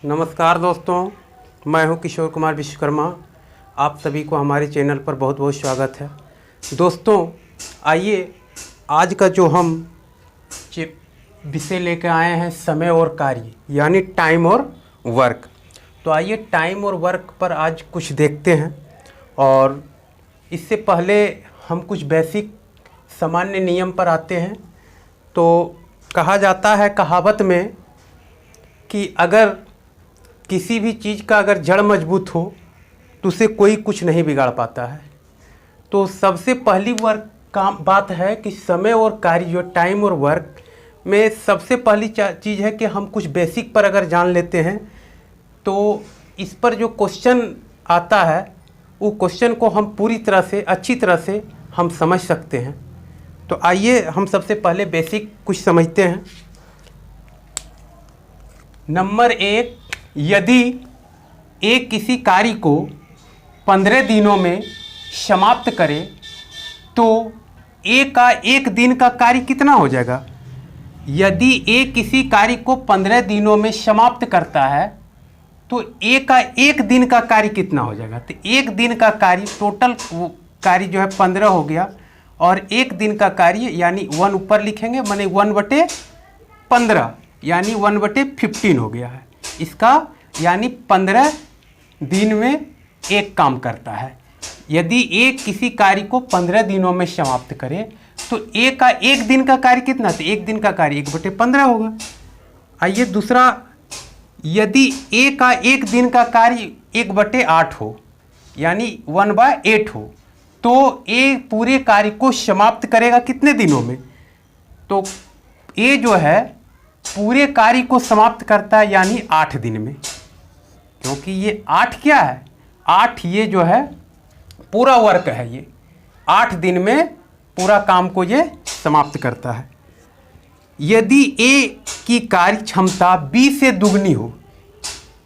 नमस्कार दोस्तों, मैं हूं किशोर कुमार विश्वकर्मा। आप सभी को हमारे चैनल पर बहुत बहुत स्वागत है। दोस्तों, आइए आज का जो हम विषय लेकर आए हैं समय और कार्य, यानी टाइम और वर्क। तो आइए टाइम और वर्क पर आज कुछ देखते हैं। और इससे पहले हम कुछ बेसिक सामान्य नियम पर आते हैं। तो कहा जाता है कहावत में कि अगर किसी भी चीज़ का अगर जड़ मजबूत हो तो उसे कोई कुछ नहीं बिगाड़ पाता है। तो सबसे पहली बात है कि समय और कार्य, जो टाइम और वर्क में सबसे पहली चीज़ है कि हम कुछ बेसिक पर अगर जान लेते हैं तो इस पर जो क्वेश्चन आता है वो क्वेश्चन को हम पूरी तरह से अच्छी तरह से हम समझ सकते हैं। तो आइए हम सबसे पहले बेसिक कुछ समझते हैं। नंबर 1, यदि एक किसी कार्य को 15 दिनों में समाप्त करे तो ए का एक दिन का कार्य कितना हो जाएगा। यदि ए किसी कार्य को 15 दिनों में समाप्त करता है तो ए का एक दिन का कार्य कितना हो जाएगा। तो एक दिन का कार्य, टोटल कार्य जो है 15 हो गया, और एक दिन का कार्य यानी 1 ऊपर लिखेंगे, माने 1/15 यानी 1/15 हो गया है इसका, यानी 15 दिन में एक काम करता है। यदि एक किसी कार्य को 15 दिनों में समाप्त करे तो ए का एक दिन का कार्य कितना, तो एक दिन का कार्य 1/15 होगा। आइए दूसरा, यदि ए का एक दिन का कार्य 1/8 हो यानी 1/8 हो तो ए पूरे कार्य को समाप्त करेगा कितने दिनों में। तो ए जो है पूरे कार्य को समाप्त करता है यानी 8 दिन में, क्योंकि ये 8 क्या है, 8 ये जो है पूरा वर्क है, ये 8 दिन में पूरा काम को ये समाप्त करता है। यदि ए की कार्य क्षमता बी से दुगनी हो,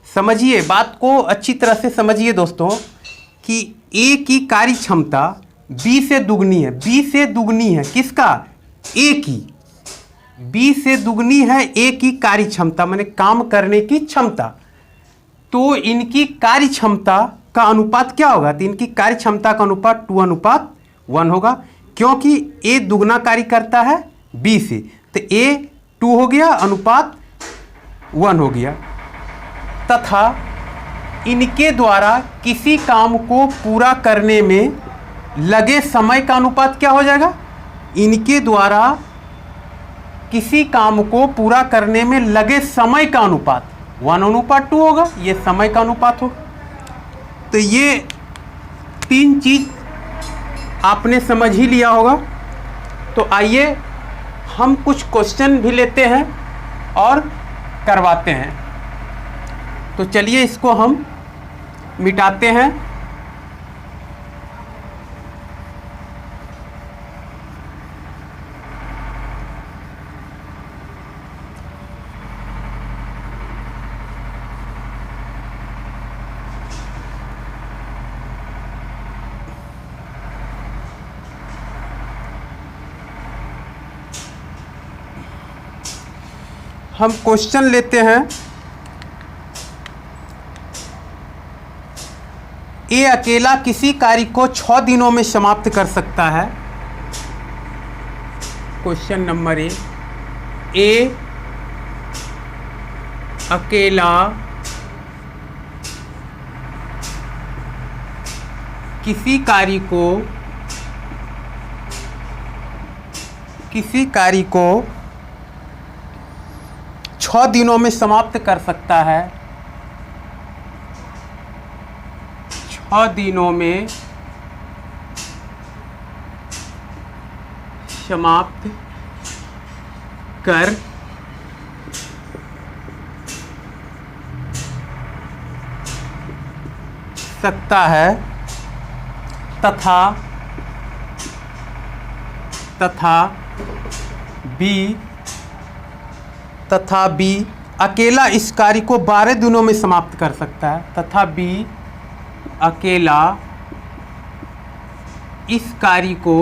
समझिए बात को अच्छी तरह से समझिए दोस्तों, कि ए की कार्य क्षमता बी से दुगनी है। बी से दुगनी है किसका, ए की। बी से दुगनी है ए की कार्य क्षमता, माने काम करने की क्षमता। तो इनकी कार्य क्षमता का अनुपात क्या होगा, तो इनकी कार्य क्षमता का अनुपात 2:1 होगा, क्योंकि ए दुगना कार्य करता है बी से। तो ए 2 हो गया, अनुपात 1 हो गया। तथा इनके द्वारा किसी काम को पूरा करने में लगे समय का अनुपात क्या हो जाएगा। इनके द्वारा किसी काम को पूरा करने में लगे समय का अनुपात 1:2 होगा, ये समय का अनुपात होगा। तो ये 3 चीज आपने समझ ही लिया होगा। तो आइए हम कुछ क्वेश्चन भी लेते हैं और करवाते हैं। तो चलिए इसको हम मिटाते हैं। हम क्वेश्चन लेते हैं। ए अकेला किसी कार्य को 6 दिनों में समाप्त कर सकता है। क्वेश्चन नंबर ए अकेला किसी कार्य को 6 दिनों में समाप्त कर सकता है। 6 दिनों में समाप्त कर सकता है, तथा बी अकेला इस कार्य को 12 दिनों में समाप्त कर सकता है। तथा बी अकेला इस कार्य को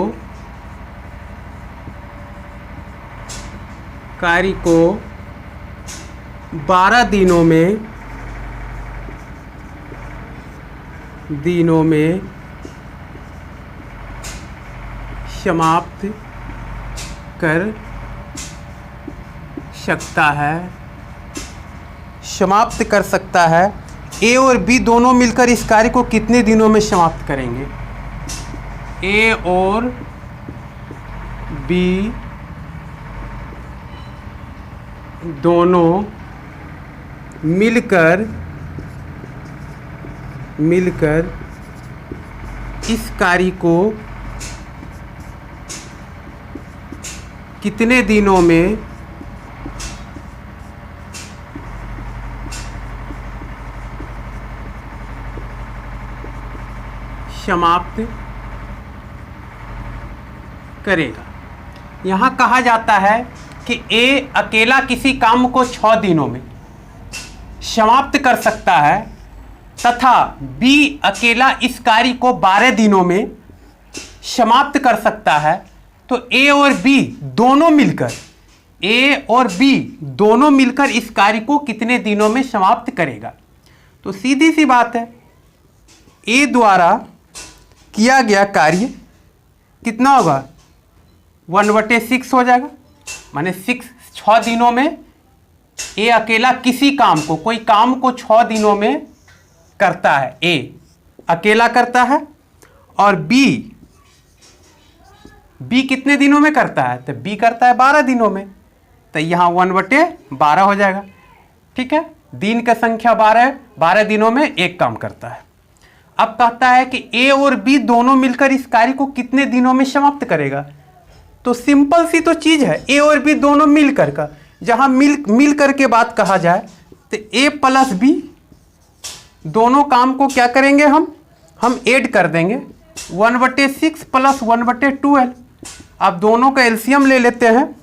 12 दिनों में दिनों में समाप्त कर सकता है, समाप्त कर सकता है। ए और बी दोनों मिलकर इस कार्य को कितने दिनों में समाप्त करेंगे? ए और बी दोनों मिलकर इस कार्य को कितने दिनों में समाप्त करेगा? यहाँ कहा जाता है कि ए अकेला किसी काम को 6 दिनों में समाप्त कर सकता है तथा बी अकेला इस कार्य को 12 दिनों में समाप्त कर सकता है। तो ए और बी दोनों मिलकर इस कार्य को कितने दिनों में समाप्त करेगा? तो सीधी सी बात है, ए द्वारा किया गया कार्य कितना होगा? 1/6 हो जाएगा। माने 6 दिनों में ए अकेला किसी काम को, कोई काम को 6 दिनों में करता है, ए अकेला करता है। और बी कितने दिनों में करता है? तो बी करता है 12 दिनों में। तो यहाँ 1/12 हो जाएगा। ठीक है, दिन का संख्या 12 दिनों में एक काम करता है। अब कहता है कि ए और बी दोनों मिलकर इस कार्य को कितने दिनों में समाप्त करेगा? तो सिंपल सी तो चीज है, ए और बी दोनों मिलकर का, जहां मिलकर के बात कहा जाए तो ए प्लस बी दोनों काम को क्या करेंगे? हम ऐड कर देंगे 1/6 प्लस 1/12। अब दोनों का एलसीएम ले लेते हैं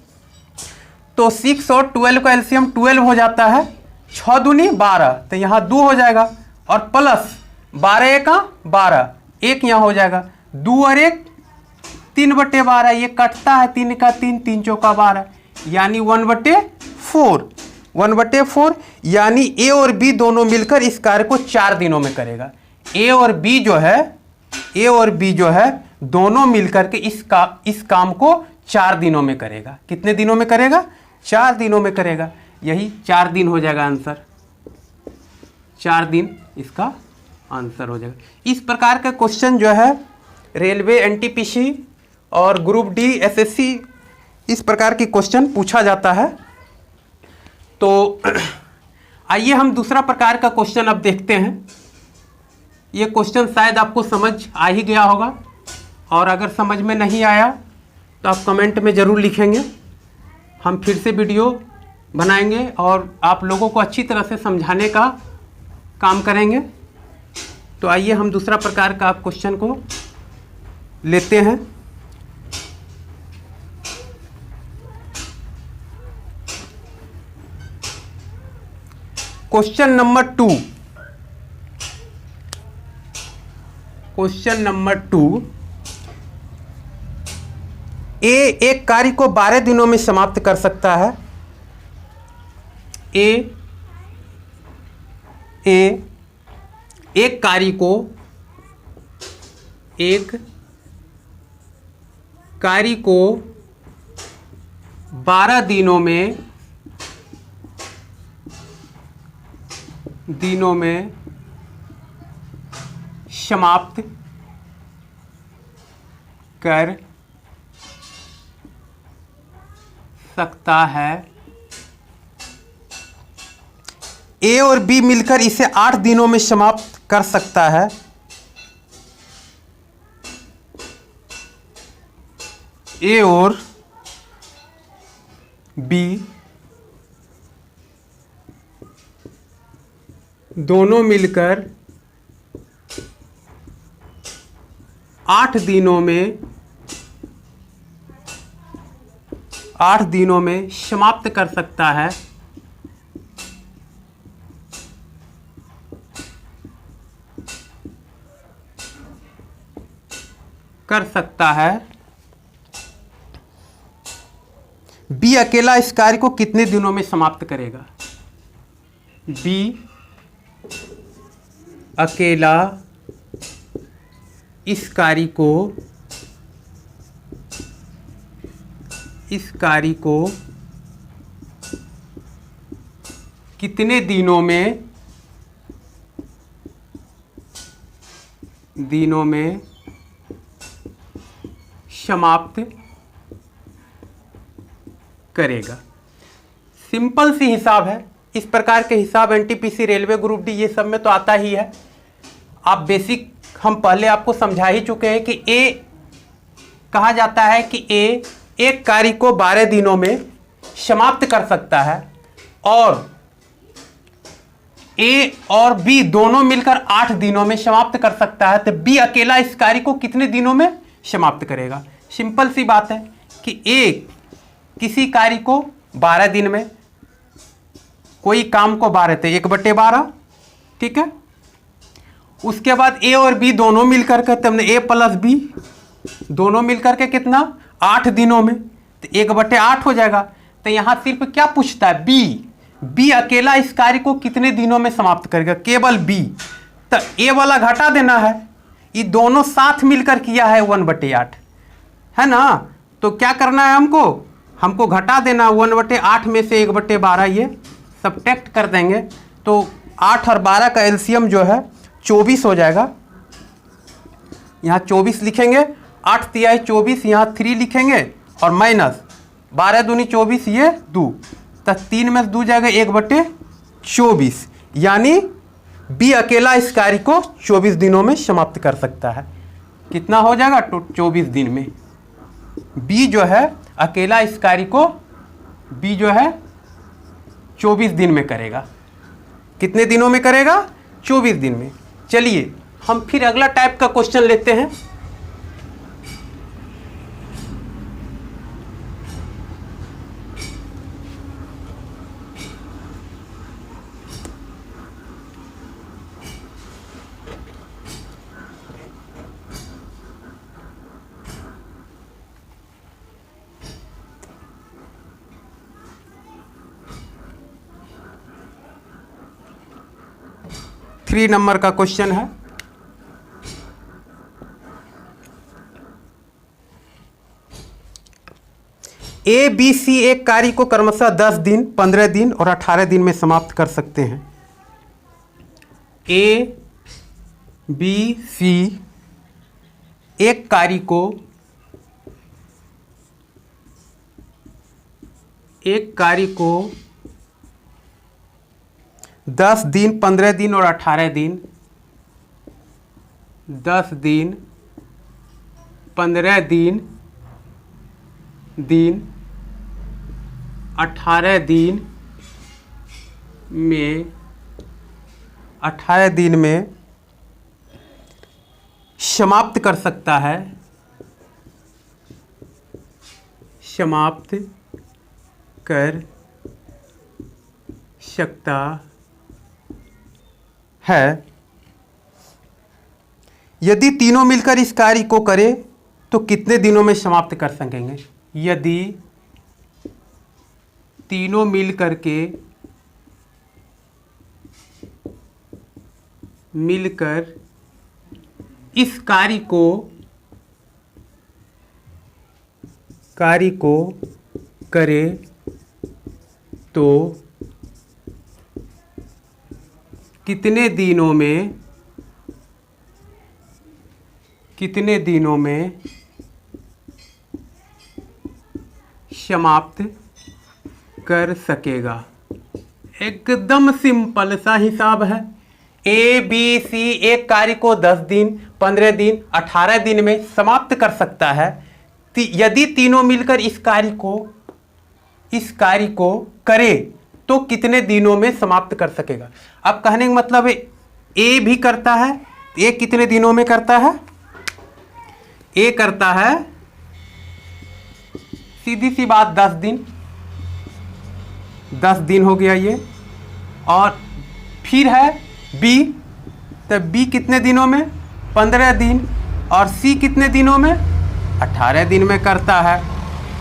तो 6 और 12 का एलसीएम 12 हो जाता है। 6 दूनी 12, तो यहाँ 2 हो जाएगा और प्लस 12 का 12, 1 यहाँ हो जाएगा। 2 और 1 3/12, ये कटता है 3 का 3, 3 चौका 12, यानी 1/4। यानी ए और बी दोनों मिलकर इस कार्य को 4 दिनों में करेगा। ए और बी जो है दोनों मिलकर के इस काम को 4 दिनों में करेगा। कितने दिनों में करेगा? 4 दिनों में करेगा। यही 4 दिन हो जाएगा आंसर। 4 दिन इसका आंसर हो जाएगा। इस प्रकार का क्वेश्चन जो है रेलवे, एनटीपीसी और ग्रुप डी, एसएससी, इस प्रकार की क्वेश्चन पूछा जाता है। तो आइए हम दूसरा प्रकार का क्वेश्चन अब देखते हैं। ये क्वेश्चन शायद आपको समझ आ ही गया होगा, और अगर समझ में नहीं आया तो आप कमेंट में ज़रूर लिखेंगे। हम फिर से वीडियो बनाएंगे और आप लोगों को अच्छी तरह से समझाने का काम करेंगे। तो आइए हम दूसरा प्रकार का क्वेश्चन को लेते हैं। Question number 2। ए एक कार्य को 12 दिनों में समाप्त कर सकता है। एक कार्य को 12 दिनों में समाप्त कर सकता है। ए और बी मिलकर इसे 8 दिनों में समाप्त कर सकता है। ए और बी दोनों मिलकर 8 दिनों में समाप्त कर सकता है। बी अकेला इस कार्य को कितने दिनों में समाप्त करेगा? बी अकेला इस कार्य को कितने दिनों में समाप्त करेगा। सिंपल सी हिसाब है। इस प्रकार के हिसाब एनटीपीसी, रेलवे ग्रुप डी, ये सब में तो आता ही है। आप बेसिक हम पहले आपको समझा ही चुके हैं कि ए कहा जाता है कि ए एक कार्य को 12 दिनों में समाप्त कर सकता है और ए और बी दोनों मिलकर 8 दिनों में समाप्त कर सकता है। तो बी अकेला इस कार्य को कितने दिनों में समाप्त करेगा? सिंपल सी बात है कि ए किसी कार्य को 12 दिन में, कोई काम को 12 थे 1/12, ठीक है। उसके बाद ए और बी दोनों मिलकर के, तुमने ए प्लस बी दोनों मिलकर के कितना 8 दिनों में, तो 1/8 हो जाएगा। तो यहां सिर्फ क्या पूछता है? बी अकेला इस कार्य को कितने दिनों में समाप्त करेगा? केवल बी। तो ए वाला घटा देना है, ये दोनों साथ मिलकर किया है 1/8, है ना। तो क्या करना है हमको घटा देना 1/8 में से 1/12, ये सब्ट्रैक्ट कर देंगे। तो 8 और 12 का एलसीएम जो है 24 हो जाएगा। यहाँ 24 लिखेंगे, 8 तिहाई 24, यहाँ 3 लिखेंगे और माइनस 12 दूनी 24, ये 2, तो 3 में 2 जाएगा 1/24। यानी बी अकेला इस कार्य को 24 दिनों में समाप्त कर सकता है। कितना हो जाएगा? 24 दिन में। बी जो है अकेला इस कार्य को, बी जो है 24 दिन में करेगा। कितने दिनों में करेगा? 24 दिन में। चलिए हम फिर अगला टाइप का क्वेश्चन लेते हैं। थ्री नंबर का क्वेश्चन है। ए बी सी एक कार्य को क्रमशः 10 दिन, 15 दिन और 18 दिन में समाप्त कर सकते हैं। ए बी सी एक कार्य को 10 दिन, 15 दिन और 18 दिन, 10 दिन, 15 दिन, 18 दिन में समाप्त कर सकता है, समाप्त कर सकता है। यदि तीनों मिलकर इस कार्य को करें तो कितने दिनों में समाप्त कर सकेंगे? यदि तीनों मिलकर इस कार्य को करे तो कितने दिनों में समाप्त कर सकेगा? एकदम सिंपल सा हिसाब है। ए बी सी एक कार्य को 10 दिन, 15 दिन, 18 दिन में समाप्त कर सकता है। यदि तीनों मिलकर इस कार्य को करे तो कितने दिनों में समाप्त कर सकेगा? अब कहने का मतलब है ए भी करता है, ए कितने दिनों में करता है? ए करता है सीधी सी बात 10 दिन, 10 दिन हो गया ये। और फिर है बी, तो बी कितने दिनों में? 15 दिन। और सी कितने दिनों में? 18 दिन में करता है।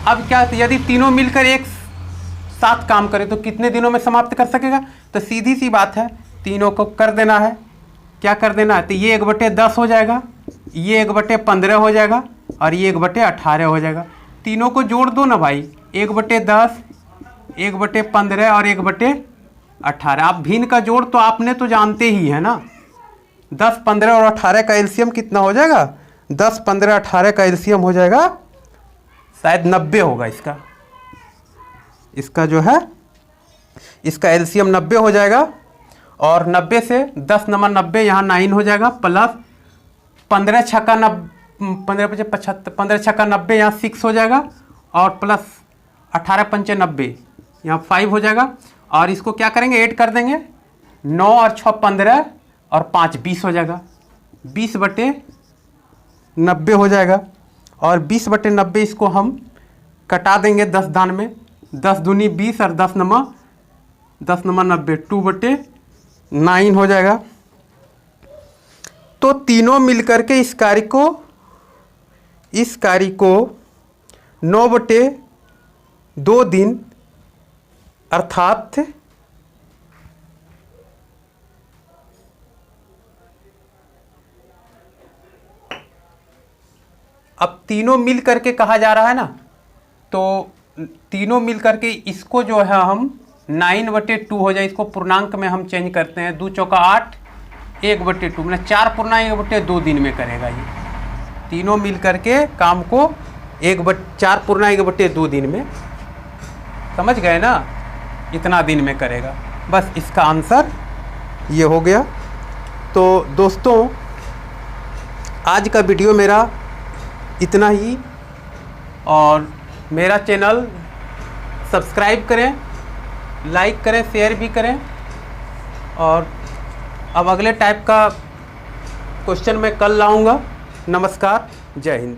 अब क्या, यदि तीनों मिलकर एक साथ काम करें तो कितने दिनों में समाप्त कर सकेगा? तो सीधी सी बात है, तीनों को कर देना है। क्या कर देना है? तो ये 1/10 हो जाएगा, ये 1/15 हो जाएगा और ये 1/18 हो जाएगा। तीनों को जोड़ दो ना भाई, 1/10, 1/15 और 1/18। आप भिन्न का जोड़ तो आपने तो जानते ही है ना। 10, 15 और 18 का एलसीएम कितना हो जाएगा? 10, 15, 18 का एलसीएम हो जाएगा शायद 90 होगा इसका जो है, इसका एलसीएम 90 हो जाएगा। और 90 से 10 नंबर 90 यहाँ 9 हो जाएगा, प्लस 15 छक्का 90 यहाँ 6 हो जाएगा, और प्लस 18 पंचे 90 यहाँ 5 हो जाएगा। और इसको क्या करेंगे, ऐड कर देंगे, 9 और 6 15 और 5 20 हो जाएगा। 20/90 हो जाएगा। और 20/90 इसको हम कटा देंगे 10 दान में, 10 दूनी 20 और 10 नंबर 90, 2/9 हो जाएगा। तो तीनों मिलकर के इस कार्य को 9/2 दिन अर्थात अब तीनों मिल करके कहा जा रहा है ना, तो तीनों मिल करके इसको जो है हम 9/2 हो जाए, इसको पूर्णांक में हम चेंज करते हैं। 2 चौका 8, 1/2 मतलब 4 पूर्णांक 1/2 दिन में करेगा। ये तीनों मिल करके काम को 4 पूर्णांक 1/2 दिन में, समझ गए ना, इतना दिन में करेगा। बस इसका आंसर ये हो गया। तो दोस्तों आज का वीडियो मेरा इतना ही, और मेरा चैनल सब्सक्राइब करें, लाइक करें, शेयर भी करें। और अब अगले टाइप का क्वेश्चन मैं कल लाऊंगा। नमस्कार, जय हिंद।